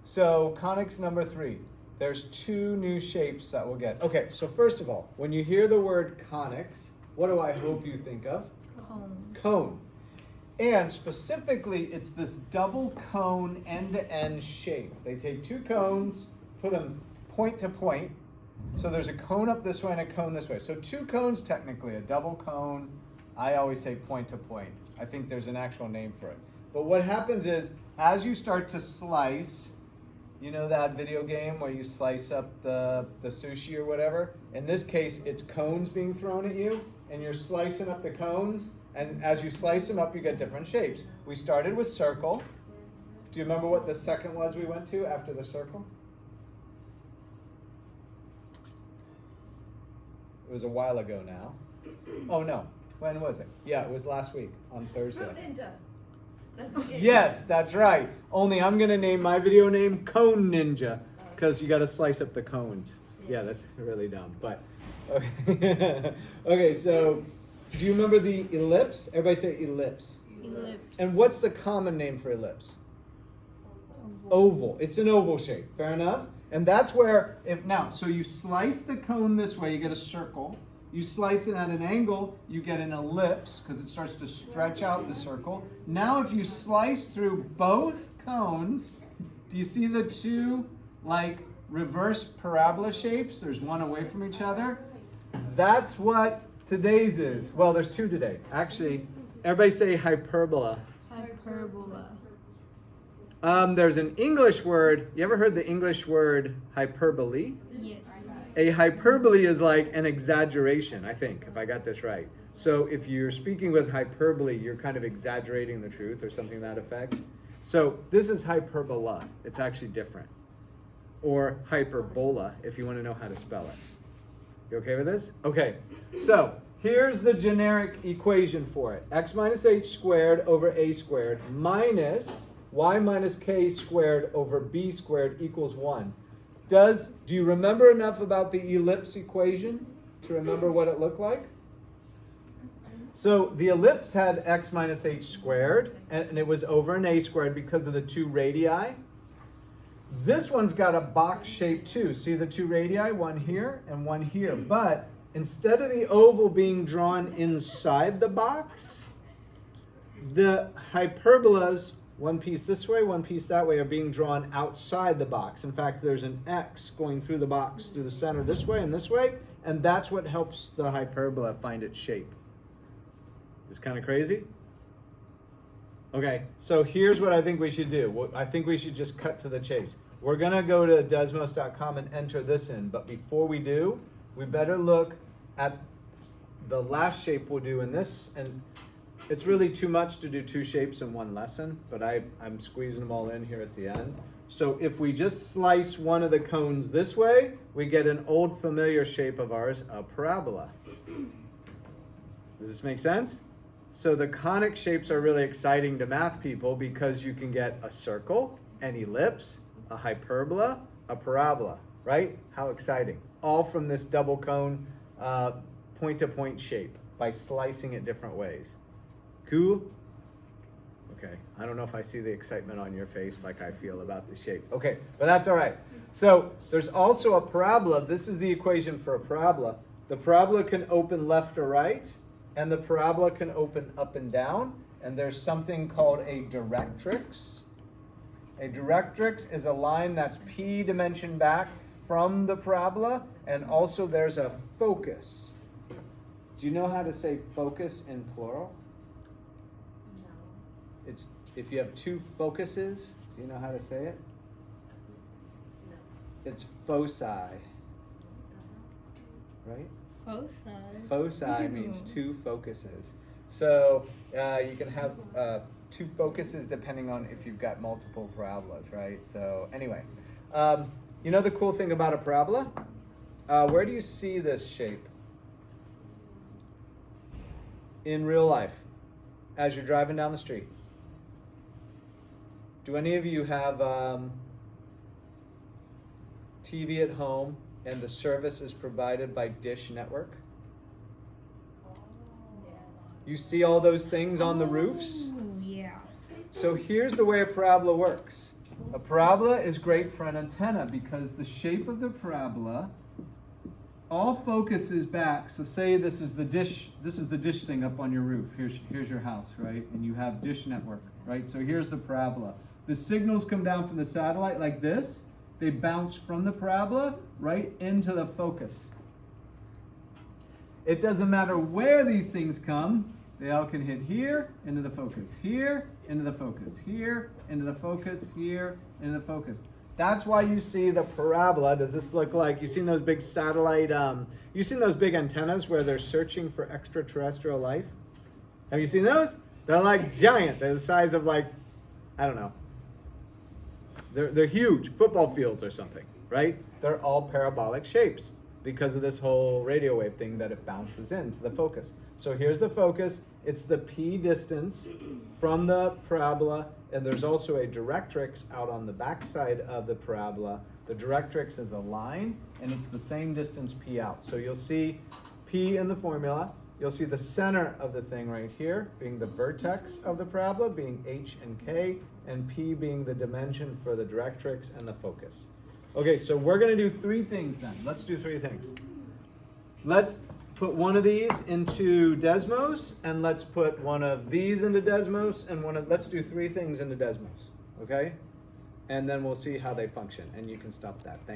So conics number 3. There's 2 new shapes that we'll get. Okay, so first of all, when you hear the word conics, what do I hope you think of? Cone. Cone. And specifically, it's this double cone end-to-end shape. They take 2 cones, put them point to point. So there's a cone up this way and a cone this way. So 2 cones technically, a double cone. I always say point to point. I think there's an actual name for it. But what happens is, as you start to slice, you know that video game where you slice up the sushi or whatever? In this case, it's cones being thrown at you, and you're slicing up the cones, and as you slice them up, you get different shapes. We started with circle. Do you remember what the second was we went to after the circle? It was a while ago now. Oh no, when was it? Yeah, it was last week on Thursday. Fruit Ninja. That's the game. Yes, that's right. Only I'm gonna name my video name Cone Ninja, because you gotta slice up the cones. Yeah, that's really dumb, but okay. Okay, so do you remember the ellipse? Everybody say ellipse. Ellipse. And what's the common name for ellipse? Oval. It's an oval shape. Fair enough? And that's where, so you slice the cone this way, you get a circle. You slice it at an angle, you get an ellipse because it starts to stretch out the circle. Now if you slice through both cones, do you see the 2 like reverse parabola shapes? There's one away from each other. That's what today's is. Well, there's 2 today. Actually, everybody say hyperbola. Hyperbola. There's an English word. You ever heard the English word hyperbole? Yes. A hyperbole is like an exaggeration, I think, if I got this right. So if you're speaking with hyperbole, you're kind of exaggerating the truth or something to that effect. So this is hyperbola. It's actually different. Or hyperbola, if you want to know how to spell it. You okay with this? Okay, so here's the generic equation for it. X minus h squared over a squared minus y minus k squared over b squared equals 1. Do you remember enough about the ellipse equation to remember what it looked like? So the ellipse had x minus h squared, and it was over an a squared because of the 2 radii. This one's got a box shape too. See the 2 radii, one here and one here. But instead of the oval being drawn inside the box, the hyperbolas, one piece this way, one piece that way, are being drawn outside the box. In fact, there's an X going through the box, through the center this way, and that's what helps the hyperbola find its shape. Is this kind of crazy? Okay, so here's what I think we should do. I think we should just cut to the chase. We're gonna go to desmos.com and enter this in, but before we do, we better look at the last shape we'll do in this, and it's really too much to do 2 shapes in one lesson, but I'm squeezing them all in here at the end. So if we just slice one of the cones this way, we get an old familiar shape of ours, a parabola. Does this make sense? So the conic shapes are really exciting to math people because you can get a circle, an ellipse, a hyperbola, a parabola, right? How exciting. All from this double cone point-to-point shape by slicing it different ways. Cool? Okay, I don't know if I see the excitement on your face like I feel about the shape. Okay, but that's all right. So there's also a parabola. This is the equation for a parabola. The parabola can open left or right, and the parabola can open up and down, and there's something called a directrix. A directrix is a line that's p dimension back from the parabola, and also there's a focus. Do you know how to say focus in plural? It's if you have 2 focuses, do you know how to say it? It's foci, right? Foci. Foci means 2 focuses. So you can have 2 focuses depending on if you've got multiple parabolas, right? So anyway, you know the cool thing about a parabola? Where do you see this shape in real life as you're driving down the street? Do any of you have TV at home and the service is provided by Dish Network? You see all those things on the roofs? Oh, yeah. So here's the way a parabola works. A parabola is great for an antenna because the shape of the parabola all focuses back. So say this is the dish thing up on your roof. Here's your house, right? And you have dish network, right? So here's the parabola. The signals come down from the satellite like this. They bounce from the parabola right into the focus. It doesn't matter where these things come. They all can hit here, into the focus, here, into the focus, here, into the focus, here, into the focus. That's why you see the parabola. Does this look like, you've seen those big satellite, you've seen those big antennas where they're searching for extraterrestrial life? Have you seen those? They're like giant. They're the size of like, I don't know. They're huge, football fields or something, right? They're all parabolic shapes because of this whole radio wave thing that it bounces into the focus. So here's the focus. It's the P distance from the parabola, and there's also a directrix out on the backside of the parabola. The directrix is a line, and it's the same distance P out. So you'll see P in the formula. You'll see the center of the thing right here being the vertex of the parabola, being H and K, and P being the dimension for the directrix and the focus. Okay, so we're going to do three things then. Let's do three things. Let's put one of these into Desmos, and let's put one of these into Desmos, and let's do three things into Desmos, okay? And then we'll see how they function, and you can stop that. Thank you.